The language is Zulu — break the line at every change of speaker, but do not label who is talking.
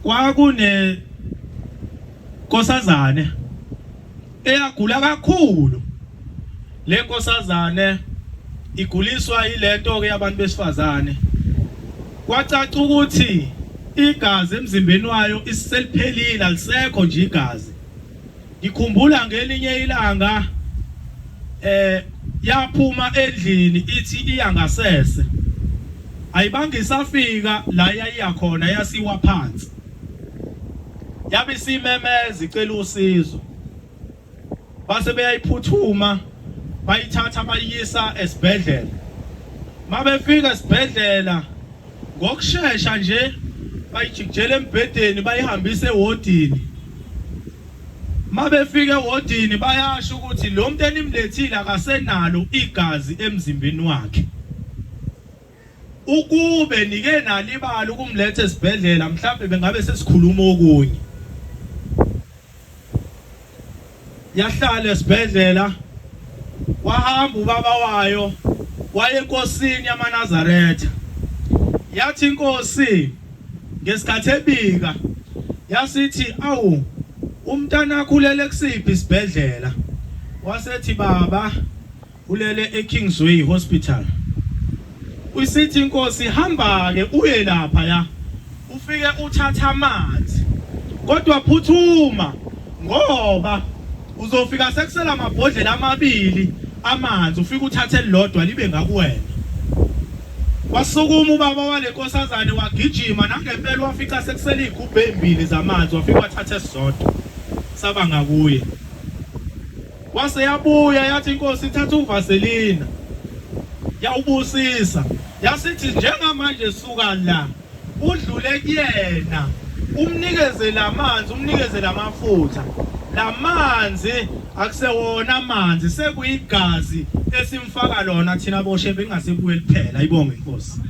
kwakune nkosazane eyagula kakhulu. Le nkosazane iguliswa ilento ke yabantu besifazane. Kwacaca ukuthi igazi emzimbeni wayo iseliphelile, alisekho nje igazi. Ngikhumbula ngelinye ilanga yaphuma endlini ithi iyangasese. Ayibanga isafika la yayiya khona yasiwa phansi. Yabe simemeza icela usizo. Base beyayiphuthuma bayithatha bayisa esibhedlela. Mabefika esibhedlela ngokusheshsha nje bayijikijela embhedeni bayihambise ewodini. Mabefika ewodini bayasho ukuthi lo muntu enimlethile akasenalo igazi emzimbeni wakhe. Ukube nike nalo ibalo ukumletha esibhedlela mhlawumbe bengabe sesikhuluma okunye. Yahlala esibhedlela wahamba ubaba wayo waye enkosini yamaNazaretha. Yathi inkosi ngesikhathi ebika yasithi awu umntana kulele kusiphi isibhedlela. Wasethi baba ulele eKingsway Hospital. Usithi inkosi hamba ke uye lapha ya ufike uthatha amanzi kodwa phuthuma ngoba uzofika sekusela amabhodlela amabili amanzi ufike uthathe elilodwa libe ngakuwena. Wasukuma ubaba wale nkosazane wagijima nangempela wafica sekusela igubhe ezimbili zamanzi wafika wathatha esisodwa saba ngakuye. Wase yabuya yathi inkosi ithatha uvaselina yawubusisa yasithi njengamanje suka la udlule kuyena umnikeze lamanzi umnikeze lamafutha. Lamanzi akusewona amanzi sekuyigazi esimfaka lona thina boshe bengasebuye kuphela. Ayibonge inkosi.